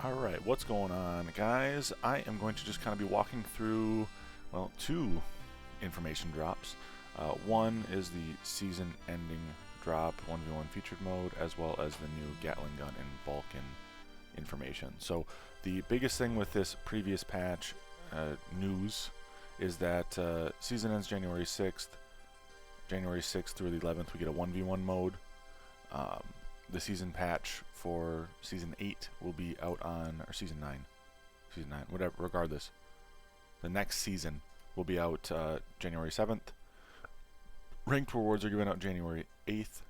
Alright, what's going on, guys? I am going to just kind of be walking through, well, two information drops. One is the season-ending drop, 1v1 featured mode, as well as the new Gatling gun and Vulcan information. So the biggest thing with this previous patch news is that season ends January 6th. January 6th through the 11th, we get a 1v1 mode. The season patch for Season 8 will be out on, or Season 9, whatever, regardless. The next season will be out January 7th. Ranked rewards are given out January 8th,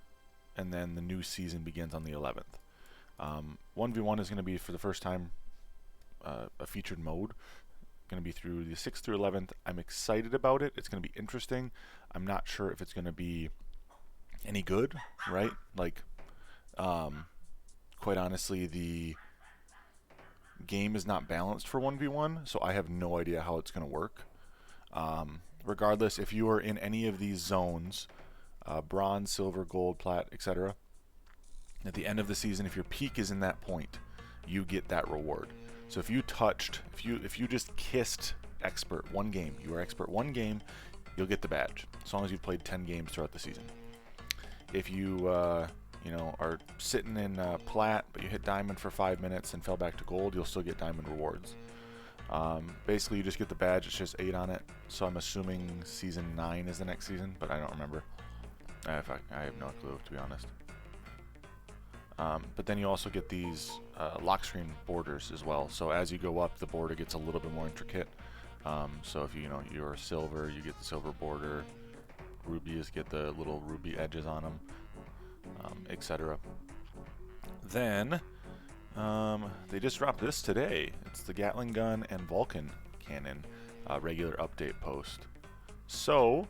and then the new season begins on the 11th. 1v1 is going to be, for the first time, a featured mode. Going to be through the 6th through 11th. I'm excited about it. It's going to be interesting. I'm not sure if it's going to be any good, right? Like, quite honestly, the game is not balanced for 1v1, so I have no idea how it's going to work. Regardless, if you are in any of these zones, bronze, silver, gold, plat, etc., at the end of the season, if your peak is in that point, you get that reward. So if you just kissed expert one game, you are expert one game, you'll get the badge, as long as you've played 10 games throughout the season. If you are sitting in plat, but you hit diamond for 5 minutes and fell back to gold, you'll still get diamond rewards. Basically, you just get the badge. It's just 8 on it. So I'm assuming Season 9 is the next season, but I don't remember. I have no clue, to be honest. But then you also get these lock screen borders as well. So as you go up, the border gets a little bit more intricate. So if you're silver, you get the silver border. Rubies get the little ruby edges on them, etc. Then they just dropped this today. It's the Gatling gun and Vulcan cannon regular update post. So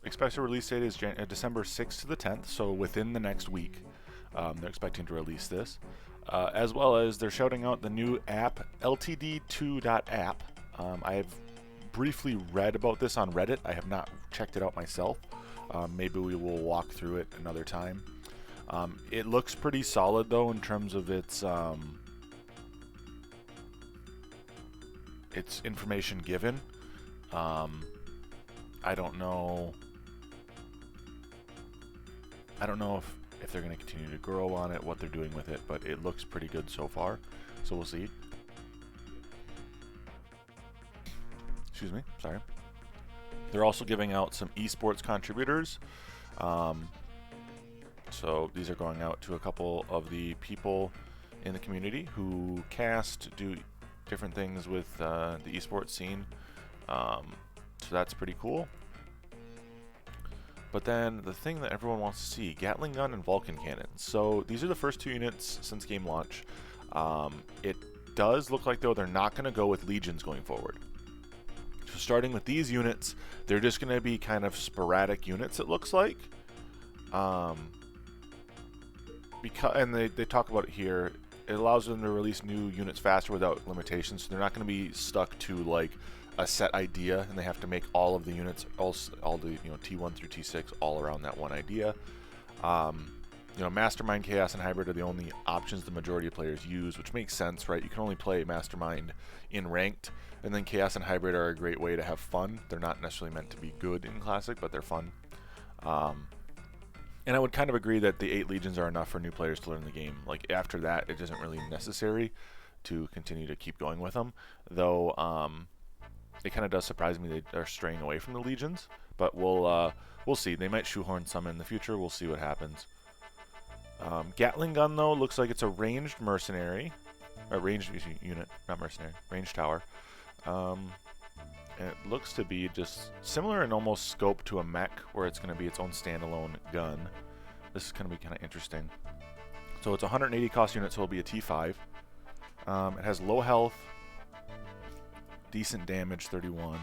expected release date is December 6th to the 10th, so within the next week. They're expecting to release this, as well as they're shouting out the new app, ltd2.app. I have briefly read about this on Reddit. I have not checked it out myself. Maybe we will walk through it another time. It looks pretty solid, though, in terms of its information given. I don't know if they're going to continue to grow on it, what they're doing with it, but it looks pretty good so far, so we'll see. Excuse me, sorry. They're also giving out some esports contributors. So these are going out to a couple of the people in the community who do different things with the esports scene. So that's pretty cool. But then the thing that everyone wants to see, Gatling gun and Vulcan cannon. So these are the first 2 units since game launch. It does look like, though, they're not going to go with legions going forward. So starting with these units, they're just going to be kind of sporadic units, it looks like. And they talk about it here. It allows them to release new units faster without limitations. So they're not going to be stuck to like a set idea, and they have to make all of the units, all the T1 through T6, all around that one idea. Mastermind, Chaos, and Hybrid are the only options the majority of players use, which makes sense, right? You can only play Mastermind in Ranked, and then Chaos and Hybrid are a great way to have fun. They're not necessarily meant to be good in Classic, but they're fun. And I would kind of agree that the 8 Legions are enough for new players to learn the game. Like, after that, it isn't really necessary to continue to keep going with them, though. It kind of does surprise me they are straying away from the Legions, but we'll see. They might shoehorn some in the future. We'll see what happens. Gatling gun, though, looks like it's a ranged mercenary, a ranged unit, not mercenary, ranged tower. And it looks to be just similar in almost scope to a mech, where it's going to be its own standalone gun. This is going to be kind of interesting. So it's 180 cost unit, so it'll be a T5. It has low health, decent damage, 31.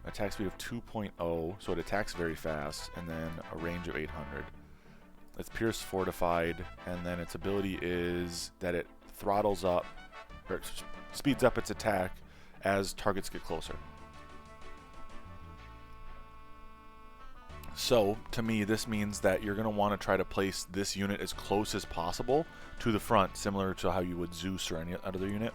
Attack speed of 2.0, so it attacks very fast, and then a range of 800. It's Pierce Fortified, and then its ability is that it throttles up, or speeds up its attack as targets get closer. So, to me, this means that you're going to want to try to place this unit as close as possible to the front, similar to how you would Zeus or any other unit,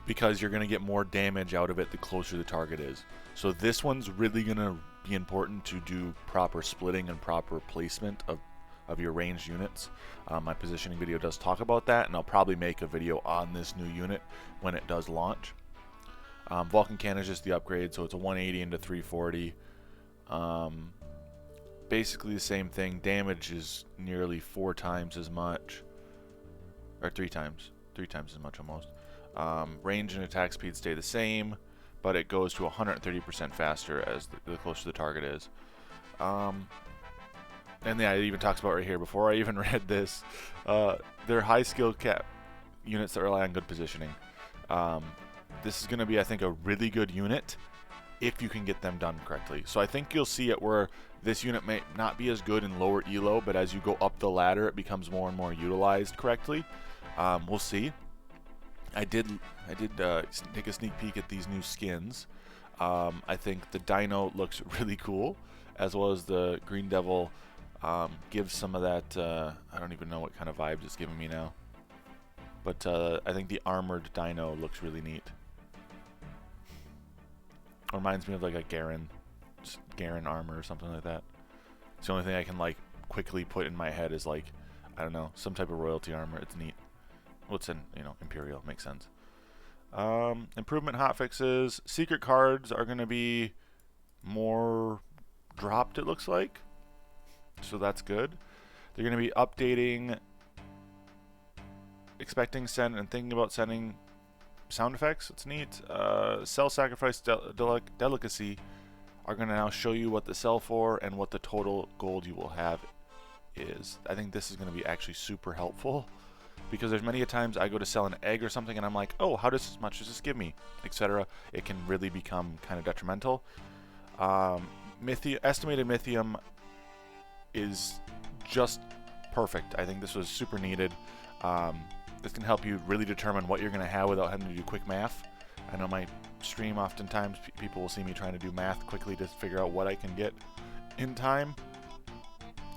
because you're going to get more damage out of it the closer the target is. So this one's really going to be important to do proper splitting and proper placement of your ranged units. My positioning video does talk about that, and I'll probably make a video on this new unit when it does launch. Vulcan Cannon is just the upgrade, so it's a 180 into 340. Basically the same thing. Damage is nearly 4 times as much, or 3 times as much almost. Range and attack speed stay the same, but it goes to 130% faster as the closer the target is. And yeah, it even talks about right here, before I even read this, they're high skill cap units that rely on good positioning. This is going to be, I think, a really good unit if you can get them done correctly. So I think you'll see it where this unit may not be as good in lower elo, but as you go up the ladder, it becomes more and more utilized correctly. We'll see. I did take a sneak peek at these new skins. I think the Dino looks really cool, as well as the Green Devil gives some of that, I don't even know what kind of vibes it's giving me now. But I think the armored Dino looks really neat. Reminds me of like a Garen armor or something like that. It's the only thing I can like quickly put in my head is like, I don't know, some type of royalty armor. It's neat. What's in, Imperial, makes sense. Improvement hotfixes. Secret cards are going to be more dropped, it looks like. So that's good. They're going to be updating, expecting, send, and thinking about sending sound effects. It's neat. Cell sacrifice delicacy are going to now show you what to sell for and what the total gold you will have is. I think this is going to be actually super helpful, because there's many a times I go to sell an egg or something and I'm like, oh, how much does this give me, etc. It can really become kind of detrimental. Estimated Mythium is just perfect. I think this was super needed. This can help you really determine what you're going to have without having to do quick math. I know my stream oftentimes people will see me trying to do math quickly to figure out what I can get in time.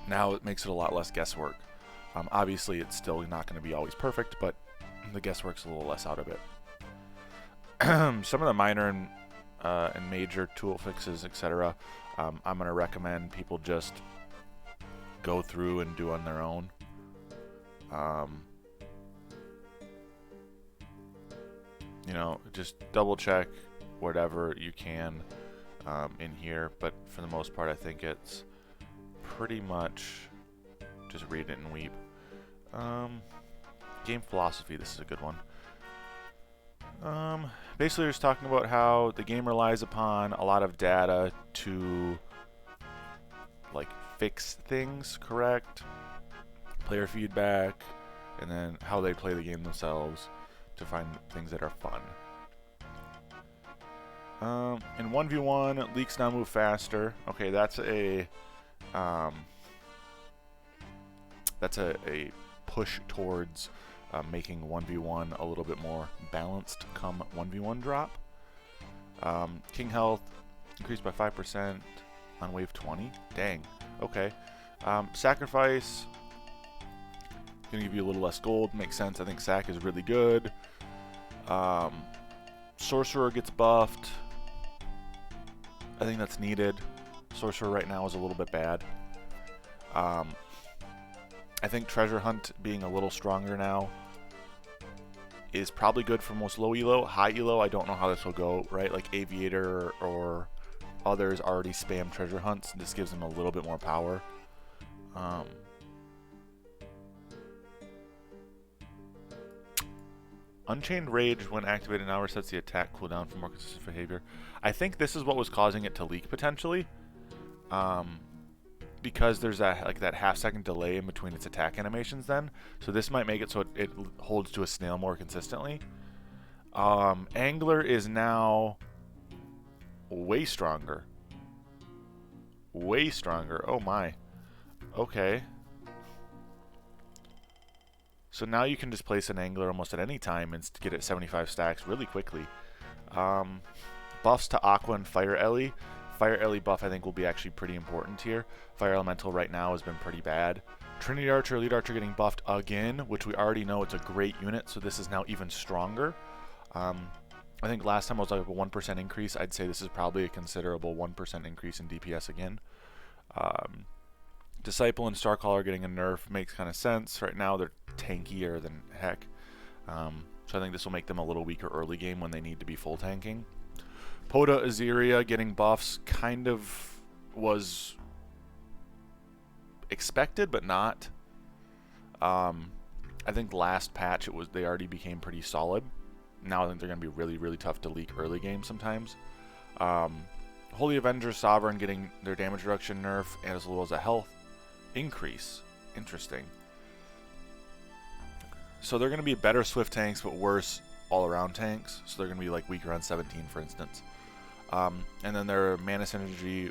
Now it makes it a lot less guesswork. Obviously it's still not going to be always perfect, but the guesswork's a little less out of it. Some of the minor and major tool fixes, etc., I'm going to recommend people just go through and do on their own. Just double check whatever you can in here, but for the most part I think it's pretty much just read it and weep. Game philosophy, this is a good one. Basically just talking about how the game relies upon a lot of data to like fix things correct, player feedback, and then how they play the game themselves to find things that are fun. In 1v1, leaks now move faster. Okay, that's a push towards making 1v1 a little bit more balanced come 1v1 drop. King health increased by 5% on wave 20. Dang. Okay. Sacrifice gonna give you a little less gold. Makes sense. I think sac is really good. Sorcerer gets buffed. I think that's needed. Sorcerer right now is a little bit bad. I think Treasure Hunt being a little stronger now is probably good for most low elo. High elo, I don't know how this will go, right? Like Aviator or others already spam Treasure Hunts. This gives them a little bit more power. Unchained Rage, when activated, now resets the attack cooldown for more consistent behavior. I think this is what was causing it to leak potentially. Because there's that half-second delay in between its attack animations then. So this might make it so it holds to a snail more consistently. Angler is now way stronger. Way stronger. Oh my. Okay. So now you can just place an Angler almost at any time and get it 75 stacks really quickly. Buffs to Aqua and Fire Ellie. Fire Ellie buff I think will be actually pretty important here. Fire Elemental right now has been pretty bad. Trinity Archer, Elite Archer getting buffed again, which we already know it's a great unit, so this is now even stronger. I think last time it was like a 1% increase. I'd say this is probably a considerable 1% increase in DPS again. Disciple and Starcaller getting a nerf makes kind of sense. Right now they're tankier than heck. So I think this will make them a little weaker early game when they need to be full tanking. Poda Azeria getting buffs kind of was expected, but not. I think last patch they already became pretty solid. Now I think they're going to be really, really tough to leak early game sometimes. Holy Avenger Sovereign getting their damage reduction nerf as well as a health increase. Interesting. So they're going to be better Swift tanks, but worse all-around tanks. So they're going to be like weaker on 17, for instance. And then their Mana Synergy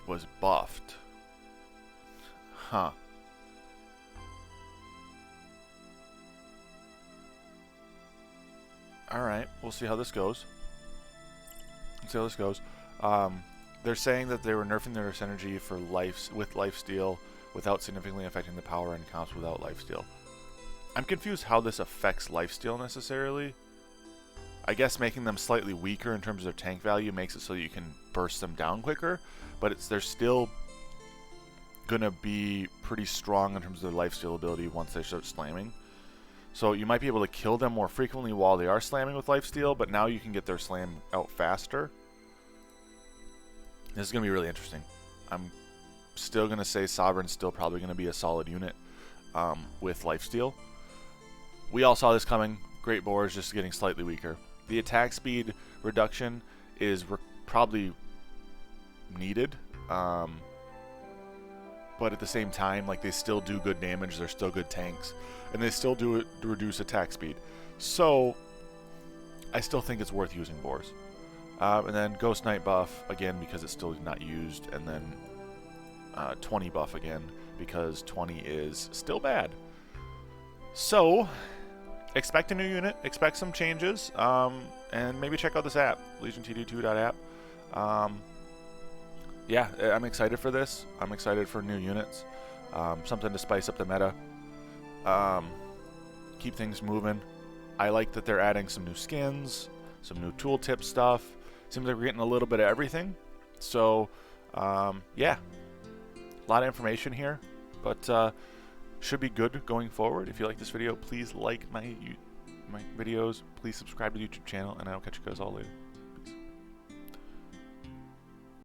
was buffed. Huh. Alright, we'll see how this goes. They're saying that they were nerfing their synergy for with lifesteal without significantly affecting the power and comps without lifesteal. I'm confused how this affects lifesteal necessarily. I guess making them slightly weaker in terms of their tank value makes it so that you can burst them down quicker, but they're still gonna be pretty strong in terms of their lifesteal ability once they start slamming. So you might be able to kill them more frequently while they are slamming with lifesteal, but now you can get their slam out faster. This is going to be really interesting. I'm still going to say Sovereign's still probably going to be a solid unit with lifesteal. We all saw this coming. Great Boar is just getting slightly weaker. The attack speed reduction is probably needed. But at the same time, like, they still do good damage. They're still good tanks. And they still do reduce attack speed. So I still think it's worth using Boars. And then Ghost Knight buff, again, because it's still not used. And then 20 buff again, because 20 is still bad. So expect a new unit. Expect some changes. And maybe check out this app, LegionTD2.app. Yeah, I'm excited for this. I'm excited for new units. Something to spice up the meta. Keep things moving. I like that they're adding some new skins, some new tooltip stuff. Seems like we're getting a little bit of everything. So, yeah, a lot of information here, but should be good going forward. If you like this video, please like my videos. Please subscribe to the YouTube channel, and I'll catch you guys all later.